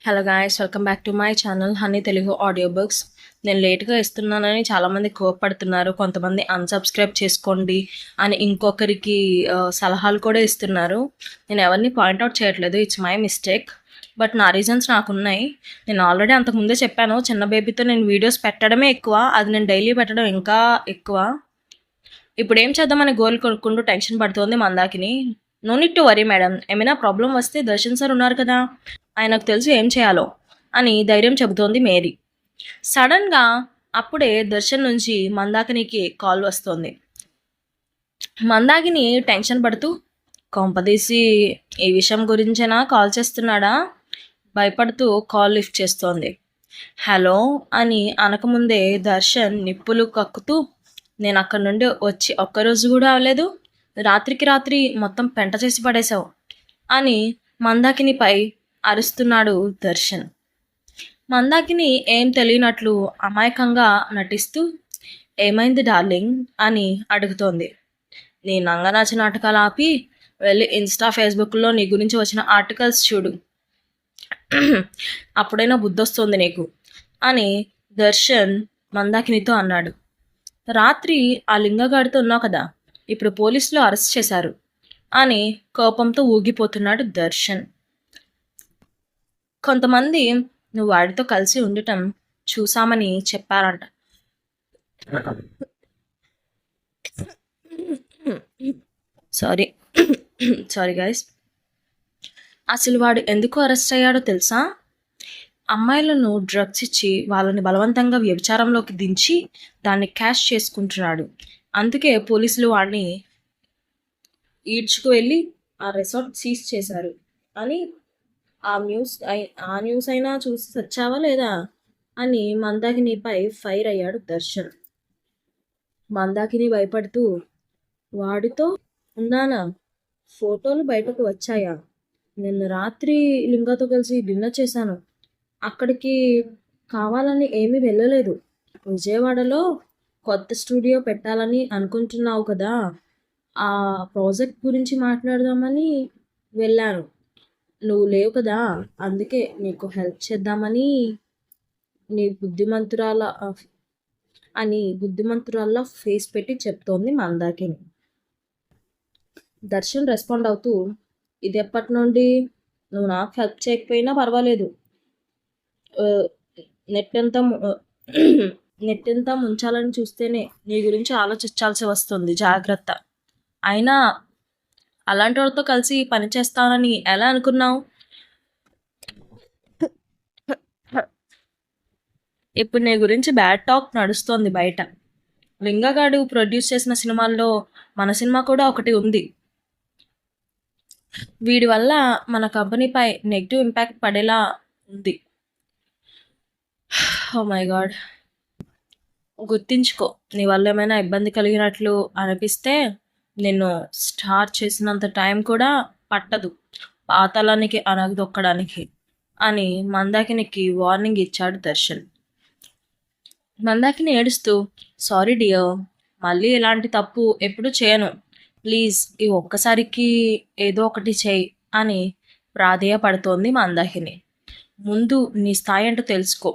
Hello guys, welcome back to my channel honey Telugu audio books. నేను లేట్గా ఇస్తున్నానని చాలామంది కోపడుతున్నారు. కొంతమంది అన్సబ్స్క్రైబ్ చేసుకోండి అని ఇంకొకరికి సలహాలు కూడా ఇస్తున్నారు. నేను ఎవరిని పాయింట్అవుట్ చేయట్లేదు, ఇట్స్ మై మిస్టేక్. బట్ నా రీజన్స్ నాకున్నాయి. నేను ఆల్రెడీ అంతకుముందే చెప్పాను, చిన్న బేబీతో నేను వీడియోస్ పెట్టడమే ఎక్కువ, అది నేను డైలీ పెట్టడం ఇంకా ఎక్కువ. ఇప్పుడు ఏం చేద్దామని గోల్ కొనుక్కుంటూ టెన్షన్ పడుతుంది Mandakini. No need to worry madam, ఏమైనా ప్రాబ్లం వస్తే దర్శన్ సార్ ఉన్నారు కదా, ఆయనకు తెలుసు ఏం చేయాలో అని ధైర్యం చెబుతోంది మేరీ. సడన్గా అప్పుడే దర్శన్ నుంచి మందాకినికి కాల్ వస్తుంది. మందాకిని టెన్షన్ పడుతూ, కొంపదీసి ఈ విషయం గురించేనా కాల్ చేస్తున్నాడా, భయపడుతూ కాల్ లిఫ్ట్ చేస్తోంది. హలో అని అనకముందే దర్శన్ నిప్పులు కక్కుతూ, నేను అక్కడి నుండి వచ్చి ఒక్కరోజు కూడా అవ్వలేదు, రాత్రికి రాత్రి మొత్తం పెంట చేసి పడేశావు అని మందాకినిపై అరుస్తున్నాడు దర్శన్. మందాకిని ఏం తెలియనట్లు అమాయకంగా నటిస్తూ, ఏమైంది డార్లింగ్ అని అడుగుతోంది. నీ నంగనాచి నాటకాలు ఆపి వెళ్ళి ఇన్స్టా ఫేస్బుక్లో నీ గురించి వచ్చిన ఆర్టికల్స్ చూడు, అప్పుడైనా బుద్ధొస్తుంది నీకు అని దర్శన్ మందాకినితో అన్నాడు. రాత్రి ఆ లింగగాడితో ఉన్నావు కదా, ఇప్పుడు పోలీసులు అరెస్ట్ చేశారు అని కోపంతో ఊగిపోతున్నాడు దర్శన్. కొంతమంది నువ్వు వాడితో కలిసి ఉండటం చూసామని చెప్పారంట. Sorry sorry guys. అసలు వాడు ఎందుకు అరెస్ట్ అయ్యాడో తెలుసా? అమ్మాయిలను డ్రగ్స్ ఇచ్చి వాళ్ళని బలవంతంగా వ్యభిచారంలోకి దించి దాన్ని క్యాష్ చేసుకుంటున్నాడు. అందుకే పోలీసులు వాడిని ఈడ్చుకు వెళ్ళి ఆ రిసార్ట్ సీజ్ చేశారు అని ఆ న్యూస్ అయినా చూసి వచ్చావా లేదా అని మందాకినిపై ఫైర్ అయ్యాడు దర్శన్. మందాకిని భయపడుతూ, వాడితో ఉన్నానా, ఫోటోలు బయటకు వచ్చాయా, నిన్న రాత్రి లింగాతో కలిసి డిన్నర్ చేశాను, అక్కడికి కావాలని ఏమీ వెళ్ళలేదు, విజయవాడలో కొత్త స్టూడియో పెట్టాలని అనుకుంటున్నావు కదా, ఆ ప్రాజెక్ట్ గురించి మాట్లాడదామని వెళ్ళాను, నువ్వు లేవు కదా, అందుకే నీకు హెల్ప్ చేద్దామని నీ బుద్ధిమంతురాల్లా ఫేస్ పెట్టి చెప్తోంది మందాకిని. దర్శన్ రెస్పాండ్ అవుతూ, ఇది ఎప్పటి నుండి, నువ్వు నాకు హెల్ప్ చేయకపోయినా పర్వాలేదు, నెట్ ఎంత ముంచాలని చూస్తేనే నీ గురించి ఆలోచించాల్సి వస్తుంది, జాగ్రత్త. అయినా అలాంటి వాళ్ళతో కలిసి పని చేస్తానని ఎలా అనుకున్నావు? ఇప్పుడు నీ గురించి బ్యాడ్ టాక్ నడుస్తోంది బయట. లింగగాడు ప్రొడ్యూస్ చేసిన సినిమాల్లో మన సినిమా కూడా ఒకటి ఉంది. వీడి వల్ల మన కంపెనీపై నెగిటివ్ ఇంపాక్ట్ పడేలా ఉంది. ఓ మై గాడ్, గుర్తించుకో, నీ వల్ల ఏమైనా ఇబ్బంది కలిగినట్లు అనిపిస్తే నిన్ను స్టార్ట్ చేసినంత టైం కూడా పట్టదు పాతాళానికి అనగదొక్కడానికి అని మందాకినికి వార్నింగ్ ఇచ్చాడు దర్శన్. మందాకిని ఏడుస్తూ, సారీ డియర్, మళ్ళీ ఇలాంటి తప్పు ఎప్పుడు చేయను, ప్లీజ్ ఈ ఒక్కసారికి ఏదో ఒకటి చేయి అని ప్రాధేయపడుతోంది మందాకిని. ముందు నీ స్థాయి అంటూ తెలుసుకో,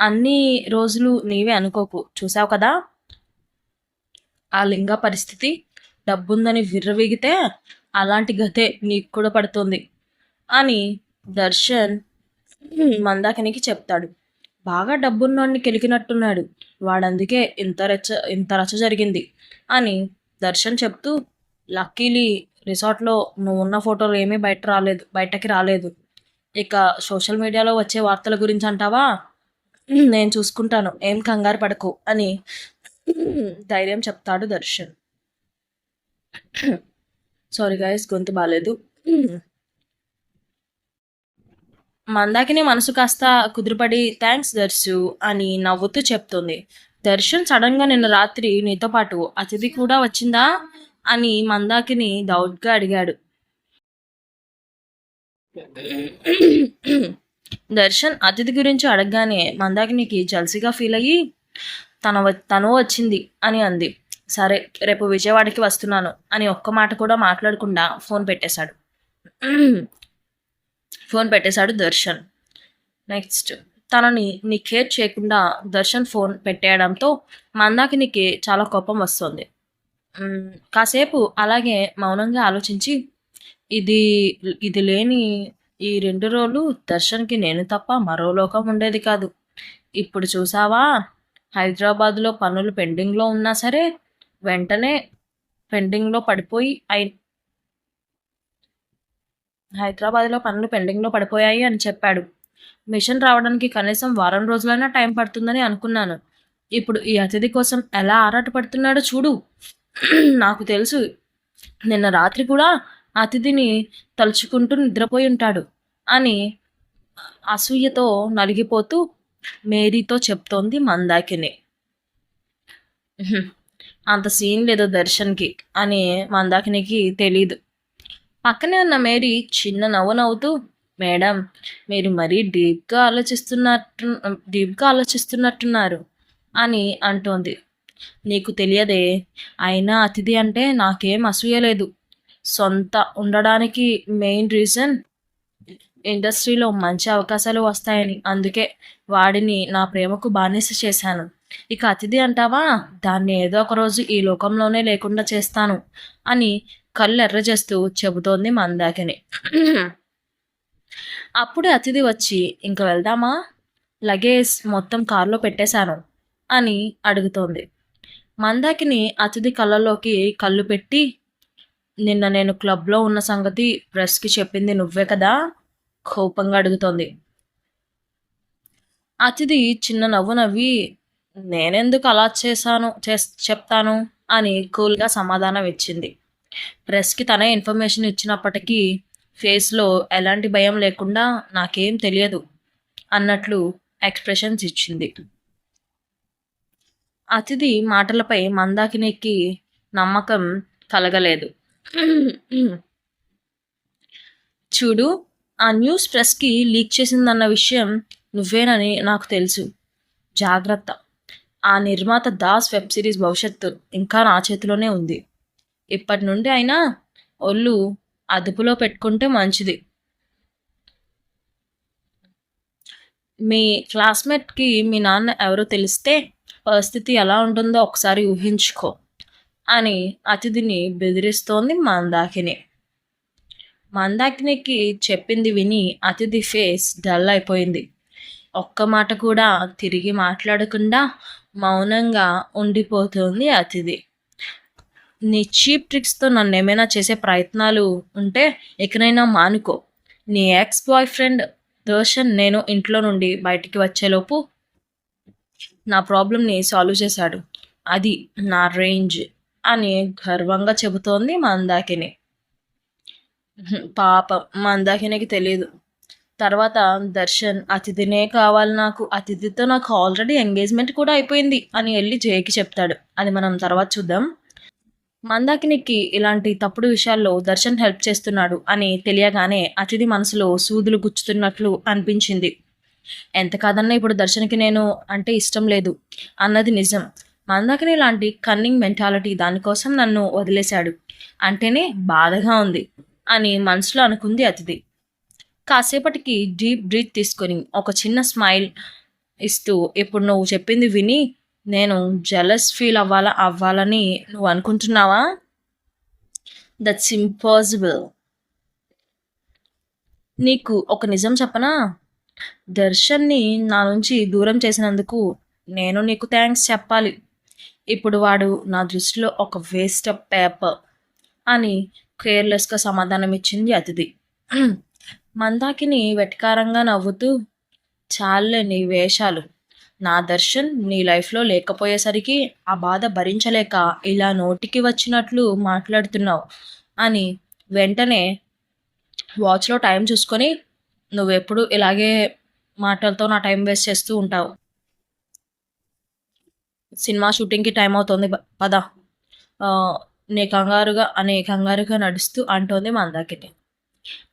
అన్ని రోజులు నీవే అనుకోకు, చూసావు కదా ఆ లింగ పరిస్థితి, డబ్బుందని విర్రవీగితే అలాంటి గతే నీకు కూడా పడుతుంది అని దర్శన్ మందాకినికి చెప్తాడు. బాగా డబ్బున్నోడిని కెలికినట్టున్నాడు వాడందుకే ఇంత రచ్చ జరిగింది అని దర్శన్ చెప్తూ, లక్కీలీ రిసార్ట్లో నువ్వు ఉన్న ఫోటోలు ఏమీ బయటకి రాలేదు. ఇక సోషల్ మీడియాలో వచ్చే వార్తల గురించి అంటావా, నేను చూసుకుంటాను, ఏం కంగారు పడకు అని ధైర్యం చెప్తాడు దర్శన్. సారీ గైస్, గొంతు బాగాలేదు. మందాకిని మనసు కాస్త కుదురుపడి, థ్యాంక్స్ దర్శు అని నవ్వుతూ చెప్తుంది. దర్శన్ సడన్గా నిన్న రాత్రి నీతో పాటు అతిథి కూడా వచ్చిందా అని మందాకిని డౌట్గా అడిగాడు. దర్శన్ అతిథి గురించి అడగగానే మందాకినికి జల్సీగా ఫీల్ అయ్యి, తను వచ్చింది అని అంది. సరే, రేపు విజయవాడకి వస్తున్నాను అని ఒక్క మాట కూడా మాట్లాడకుండా ఫోన్ పెట్టేశాడు దర్శన్. నెక్స్ట్ తనని కేర్ చేయకుండా దర్శన్ ఫోన్ పెట్టేయడంతో మందాకినికి చాలా కోపం వస్తుంది. కాసేపు అలాగే మౌనంగా ఆలోచించి ఇది ఇది లేని ఈ 2 రోజులు దర్శన్‌కి నేను తప్ప మరో లోకం ఉండేది కాదు. ఇప్పుడు చూసావా హైదరాబాద్‌లో పనులు పెండింగ్‌లో ఉన్నా సరే వెంటనే పెండింగ్‌లో పడిపోయి పడిపోయాయి అని చెప్పాడు. మిషన్ రావడానికి కనీసం వారం రోజులైనా టైం పడుతుందని అనుకున్నాను. ఇప్పుడు ఈ అతిథి కోసం ఎలా ఆరాటపడుతున్నాడో చూడు. నాకు తెలుసు నిన్న రాత్రి కూడా అతిథిని తలుచుకుంటూ నిద్రపోయి ఉంటాడు అని అసూయతో నలిగిపోతూ మేరీతో చెప్తోంది మందాకిని. అంత సీన్ లేదు దర్శన్‌కి అని మందాకినికి తెలీదు. పక్కనే ఉన్న మేరీ చిన్న నవ్వు నవ్వుతూ, మేడం మీరు మరీ డీప్‌గా ఆలోచిస్తున్నట్టున్నారు అని అంటోంది. నీకు తెలియదే, అయినా అతిథి అంటే నాకేం అసూయ లేదు. సొంత ఉండడానికి మెయిన్ రీజన్ ఇండస్ట్రీలో మంచి అవకాశాలు వస్తాయని. అందుకే వాడిని నా ప్రేమకు బానిస చేశాను. ఇక అతిథి అంటావా, దాన్ని ఏదో ఒక రోజు ఈ లోకంలోనే లేకుండా చేస్తాను అని కళ్ళు ఎర్రజేస్తూ చెబుతోంది మందాకిని. అప్పుడే అతిథి వచ్చి ఇంక వెళ్దామా, లగేజ్ మొత్తం కారులో పెట్టేశాను అని అడుగుతోంది. మందాకిని అతిథి కళ్ళలోకి కళ్ళు పెట్టి, నిన్న నేను క్లబ్లో ఉన్న సంగతి ప్రెస్కి చెప్పింది నువ్వే కదా, కోపంగా అడుగుతోంది. అతిథి చిన్న నవ్వు నవ్వి, నేనెందుకు అలా చెప్తాను అని కూల్గా సమాధానం ఇచ్చింది. ప్రెస్కి తనే ఇన్ఫర్మేషన్ ఇచ్చినప్పటికీ ఫేస్లో ఎలాంటి భయం లేకుండా నాకేం తెలియదు అన్నట్లు ఎక్స్ప్రెషన్స్ ఇచ్చింది. అతిథి మాటలపై మందాకినికి నమ్మకం కలగలేదు. చూడు, ఆ న్యూస్ ప్రెస్కి లీక్ చేసిందన్న విషయం నువ్వేనని నాకు తెలుసు. జాగ్రత్త. ఆ నిర్మాత దాస్ వెబ్ సిరీస్ భవిష్యత్తు ఇంకా నా చేతిలోనే ఉంది. ఇప్పటి నుండి అయినా ఒళ్ళు అదుపులో పెట్టుకుంటే మంచిది. మీ క్లాస్మేట్కి మీ నాన్న ఎవరో తెలిస్తే పరిస్థితి ఎలా ఉంటుందో ఒకసారి ఊహించుకో అని అతిథిని బెదిరిస్తోంది మందాకిని. మందాకినికి చెప్పింది విని అతిథి ఫేస్ డల్ అయిపోయింది. ఒక్క మాట కూడా తిరిగి మాట్లాడకుండా మౌనంగా ఉండిపోతుంది అతిథి. నీ చీప్ ట్రిక్స్తో నన్ను ఏమైనా చేసే ప్రయత్నాలు ఉంటే ఎక్కడైనా మానుకో. నీ ఎక్స్ బాయ్ ఫ్రెండ్ దర్శన్ నేను ఇంట్లో నుండి బయటికి వచ్చేలోపు నా ప్రాబ్లమ్ని సాల్వ్ చేశాడు. అది నా రేంజ్ అని గర్వంగా చెబుతోంది మందాకిని. పాపం మందాకినికి తెలియదు. తర్వాత దర్శన్ అతిథినే కావాలి నాకు, అతిథితో నాకు ఆల్రెడీ ఎంగేజ్మెంట్ కూడా అయిపోయింది అని వెళ్ళి జయకి చెప్తాడు. అది మనం తర్వాత చూద్దాం. మందాకినికి ఇలాంటి తప్పుడు విషయాల్లో దర్శన్ హెల్ప్ చేస్తున్నాడు అని తెలియగానే అతిథి మనసులో సూదులు గుచ్చుతున్నట్లు అనిపించింది. ఎంత కాదన్నా ఇప్పుడు దర్శన్కి నేను అంటే ఇష్టం లేదు అన్నది నిజం. మందాకిని లాంటి కన్నింగ్ మెంటాలిటీ దానికోసం నన్ను వదిలేశాడు అంటేనే బాధగా ఉంది అని మనసులో అనుకుంది అతిథి. కాసేపటికి డీప్ బ్రీత్ తీసుకొని ఒక చిన్న స్మైల్ ఇస్తూ, ఇప్పుడు నువ్వు చెప్పింది విని నేను జెలస్ ఫీల్ అవ్వాలని నువ్వు అనుకుంటున్నావా? That's impossible. నీకు ఒక నిజం చెప్పనా? దర్శన్ని నా నుంచి దూరం చేసినందుకు నేను నీకు థ్యాంక్స్ చెప్పాలి. ఇప్పుడు వాడు నా దృష్టిలో ఒక వేస్ట్ ఆఫ్ పేపర్ అని కేర్లెస్గా సమాధానం ఇచ్చింది అతిథి. మందాకిని వెటకారంగా నవ్వుతూ, చాలే నీ వేషాలు. నా దర్శన్ నీ లైఫ్లో లేకపోయేసరికి ఆ బాధ భరించలేక ఇలా నోటికి వచ్చినట్లు మాట్లాడుతున్నావు అని వెంటనే వాచ్లో టైం చూసుకొని, నువ్వెప్పుడు ఇలాగే మాటలతో నా టైం వేస్ట్ చేస్తూ ఉంటావు. సినిమా షూటింగ్కి టైం అవుతుంది, పద నీ కంగారుగా నడుస్తూ అంటోంది మందాకిని.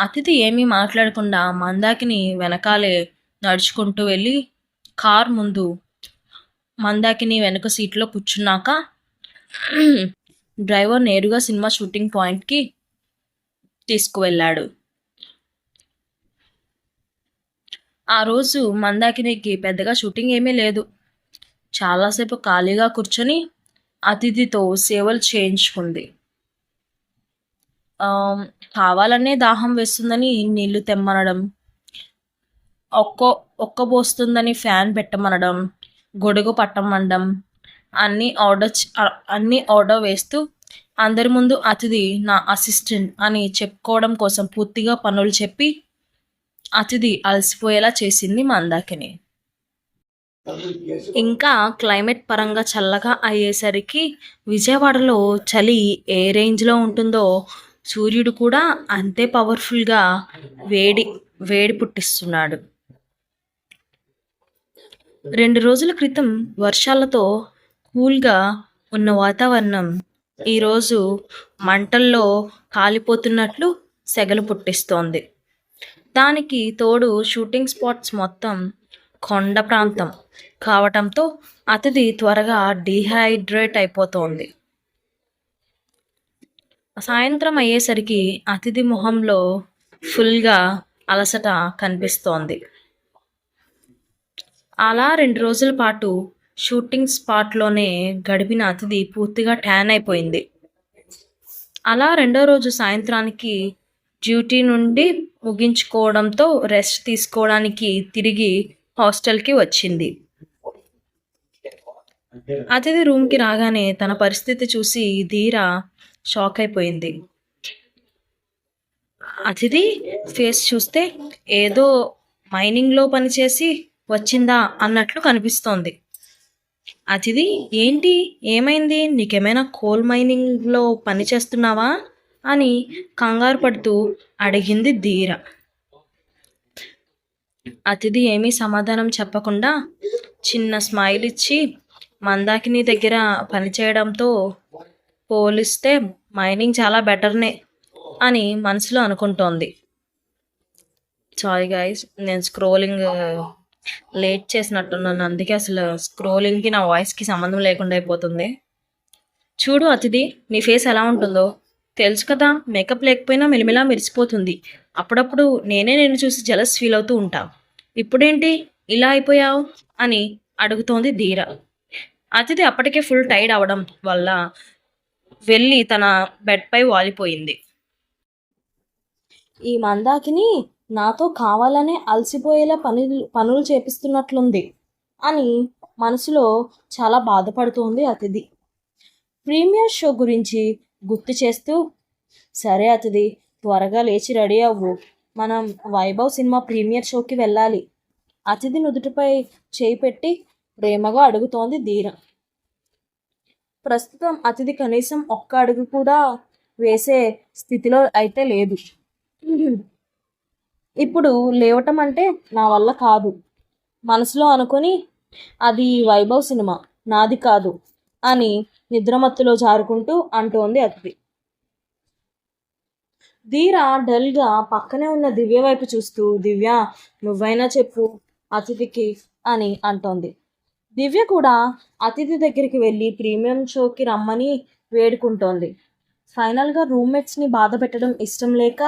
అతిథి ఏమీ మాట్లాడకుండా మందాకిని వెనకాలే నడుచుకుంటూ వెళ్ళి కార్ ముందు మందాకిని వెనుక సీట్లో కూర్చున్నాక డ్రైవర్ నేరుగా సినిమా షూటింగ్ పాయింట్కి తీసుకువెళ్ళాడు. ఆ రోజు మందాకినికి పెద్దగా షూటింగ్ ఏమీ లేదు. చాలాసేపు ఖాళీగా కూర్చొని అతిథితో సేవలు చేయించుకుంది. ఆహ్, కావాలనే దాహం వేస్తుందని నీళ్లు తెమ్మనడం, ఒక్కో ఒక్కబోస్తుందని ఫ్యాన్ పెట్టమనడం, గొడుగు పట్టమనడం, అన్నీ ఆర్డర్ వేస్తూ అందరి ముందు అతిథి నా అసిస్టెంట్ అని చెప్పుకోవడం కోసం పూర్తిగా పనులు చెప్పి అతిథి అలసిపోయేలా చేసింది మందాకిని. ఇంకా క్లైమేట్ పరంగా చల్లగా అయ్యేసరికి విజయవాడలో చలి ఏ రేంజ్లో ఉంటుందో సూర్యుడు కూడా అంతే పవర్ఫుల్గా వేడి వేడి పుట్టిస్తున్నాడు. 2 రోజుల క్రితం వర్షాలతో కూల్గా ఉన్న వాతావరణం ఈరోజు మంటల్లో కాలిపోతున్నట్లు సెగలు పుట్టిస్తోంది. దానికి తోడు షూటింగ్ స్పాట్స్ మొత్తం కొండ ప్రాంతం కావటంతో అతిథి త్వరగా డీహైడ్రేట్ అయిపోతోంది. సాయంత్రం అయ్యేసరికి అతిథి మొహంలో ఫుల్గా అలసట కనిపిస్తోంది. అలా 2 రోజుల పాటు షూటింగ్ స్పాట్లోనే గడిపిన అతిథి పూర్తిగా ట్యాన్ అయిపోయింది. అలా రెండో రోజు సాయంత్రానికి డ్యూటీ నుండి ముగించుకోవడంతో రెస్ట్ తీసుకోవడానికి తిరిగి హాస్టల్కి వచ్చింది. అతిథి రూమ్కి రాగానే తన పరిస్థితి చూసి ధీర షాక్ అయిపోయింది. అతిథి ఫేస్ చూస్తే ఏదో మైనింగ్లో పనిచేసి వచ్చిందా అన్నట్లు కనిపిస్తోంది. అతిథి ఏంటి, ఏమైంది, నీకేమైనా కోల్ మైనింగ్లో పని చేస్తున్నావా అని కంగారు పడుతూ అడిగింది ధీర. అతిథి ఏమీ సమాధానం చెప్పకుండా చిన్న స్మైల్ ఇచ్చి మందాకిని దగ్గర పనిచేయడంతో పోలిస్తే మైనింగ్ చాలా బెటర్నే అని మనసులో అనుకుంటోంది. సారీ గైస్, నేను స్క్రోలింగ్ లేట్ చేసినట్టున్నాను, అందుకే అసలు స్క్రోలింగ్కి నా వాయిస్కి సంబంధం లేకుండా అయిపోతుంది. చూడు అతిథి, నీ ఫేస్ ఎలా ఉంటుందో తెలుసు కదా, మేకప్ లేకపోయినా మెలిమెలా మెరిసిపోతుంది. అప్పుడప్పుడు నేనే నేను చూసి జలస్ ఫీల్ అవుతూ ఉంటా. ఇప్పుడేంటి ఇలా అయిపోయావు అని అడుగుతోంది ధీర. అతిథి అప్పటికే ఫుల్ టైర్డ్ అవడం వల్ల వెళ్ళి తన బెడ్పై వాలిపోయింది. ఈ మందాకిని నాతో కావాలనే అలసిపోయేలా పనులు చేపిస్తున్నట్లుంది అని మనసులో చాలా బాధపడుతోంది అతిథి. ప్రీమియర్ షో గురించి గుర్తు చేస్తూ, సరే అతిథి, త్వరగా లేచి రెడీ అవ్వు, మనం వైభవ్ సినిమా ప్రీమియర్ షోకి వెళ్ళాలి. అతిథి నుదుటిపై చేయి పెట్టి ప్రేమగా అడుగుతోంది ధీర. ప్రస్తుతం అతిథి కనీసం ఒక్క అడుగు కూడా వేసే స్థితిలో అయితే లేదు. ఇప్పుడు లేవటం అంటే నా వల్ల కాదు మనసులో అనుకొని, అది వైభవ్ సినిమా, నాది కాదు అని నిద్రమత్తులో జారుకుంటూ అంటోంది అతిథి. ధీర డల్గా పక్కనే ఉన్న దివ్య వైపు చూస్తూ, దివ్య, నువ్వైనా చెప్పు అతిథికి అని అంటోంది. దివ్య కూడా అతిథి దగ్గరికి వెళ్ళి ప్రీమియం షోకి రమ్మని వేడుకుంటోంది. ఫైనల్గా రూమ్మేట్స్ని బాధ పెట్టడం ఇష్టం లేక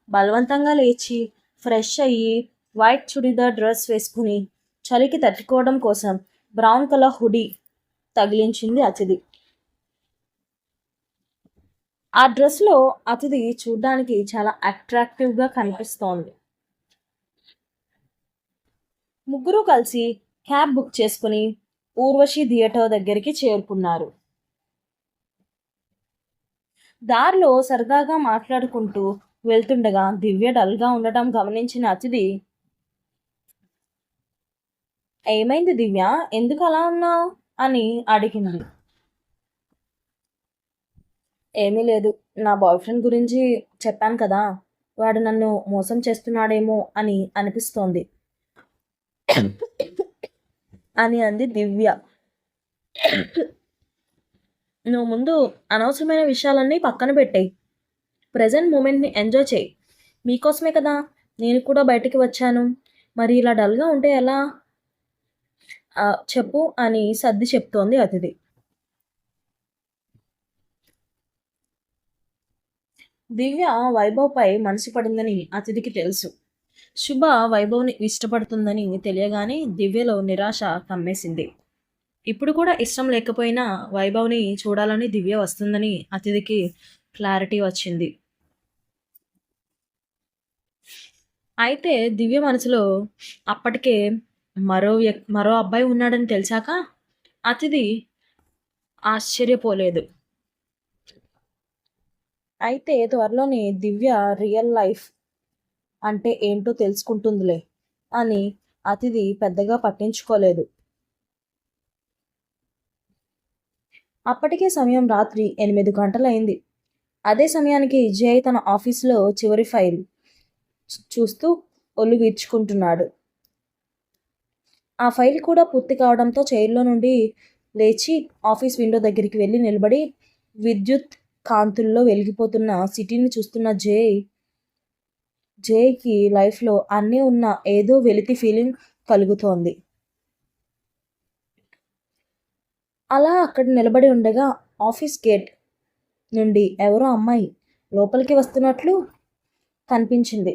బలవంతంగా లేచి ఫ్రెష్ అయ్యి వైట్ చుడిదార్ డ్రెస్ వేసుకుని చలికి తట్టుకోవడం కోసం బ్రౌన్ కలర్ హుడీ తగిలించింది అతిథి. ఆ డ్రెస్లో అతిథి చూడ్డానికి చాలా అట్రాక్టివ్గా కనిపిస్తోంది. ముగ్గురు కలిసి క్యాబ్ బుక్ చేసుకుని ఊర్వశి థియేటర్ దగ్గరికి చేరుకున్నారు. దారిలో సరదాగా మాట్లాడుకుంటూ వెళ్తుండగా దివ్య డల్గా ఉండటం గమనించిన అతిథి, ఏమైంది దివ్య, ఎందుకు అలా ఉన్నావు అని అడిగింది. ఏమీ లేదు, నా బాయ్ ఫ్రెండ్ గురించి చెప్పాను కదా, వాడు నన్ను మోసం చేస్తున్నాడేమో అని అనిపిస్తోంది అని అంది దివ్య. నువ్వు ముందు అనవసరమైన విషయాలన్నీ పక్కన పెట్టేయి, ప్రజెంట్ మూమెంట్ని ఎంజాయ్ చేయి. మీకోసమే కదా నేను కూడా బయటికి వచ్చాను, మరి ఇలా డల్గా ఉంటే ఎలా చెప్పు అని సర్ది చెప్తోంది అతిథి. దివ్య వైభవ్పై మనసు పడిందని అతిథికి తెలుసు. శుభ వైభవ్ని ఇష్టపడుతుందని తెలియగానే దివ్యలో నిరాశ కమ్మేసింది. ఇప్పుడు కూడా ఇష్టం లేకపోయినా వైభవ్ని చూడాలని దివ్య వస్తుందని అతిథికి క్లారిటీ వచ్చింది. అయితే దివ్య మనసులో అప్పటికే మరో అబ్బాయి ఉన్నాడని తెలిసాక అతిథి ఆశ్చర్యపోలేదు. అయితే త్వరలోనే దివ్య రియల్ లైఫ్ అంటే ఏంటో తెలుసుకుంటుందిలే అని అతిథి పెద్దగా పట్టించుకోలేదు. అప్పటికే సమయం రాత్రి 8 గంటలైంది. అదే సమయానికి జై తన ఆఫీసులో చివరి ఫైల్ చూస్తూ ఒళ్ళు వీర్చుకుంటున్నాడు. ఆ ఫైల్ కూడా పూర్తి కావడంతో చైర్లో నుండి లేచి ఆఫీస్ విండో దగ్గరికి వెళ్ళి నిలబడి విద్యుత్ కాంతుల్లో వెలిగిపోతున్న సిటీని చూస్తున్న జేకి లైఫ్లో అన్నీ ఉన్న ఏదో వెలితి ఫీలింగ్ కలుగుతోంది. అలా అక్కడ నిలబడి ఉండగా ఆఫీస్ గేట్ నుండి ఎవరో అమ్మాయి లోపలికి వస్తున్నట్లు కనిపించింది.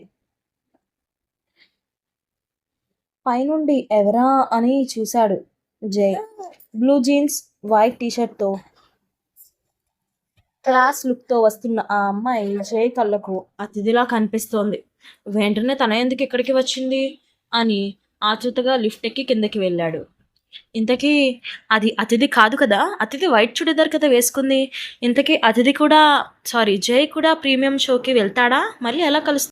పైనుండి ఎవరా అని చూశాడు జై. బ్లూ జీన్స్, వైట్ టీషర్ట్తో క్లాస్ లుక్తో వస్తున్న ఆ అమ్మాయి జై కళ్ళకు అతిథిలా కనిపిస్తోంది. వెంటనే తన ఎందుకు ఇక్కడికి వచ్చింది అని ఆతృతగా లిఫ్ట్ ఎక్కి కిందకి వెళ్ళాడు. ఇంతకీ అది అతిథి కాదు కదా, అతిథి వైట్ చుడిదార్ కదా వేసుకుంది. ఇంతకీ అతిథి కూడా జై కూడా ప్రీమియం షోకి వెళ్తాడా, మళ్ళీ ఎలా కలుస్తాడు?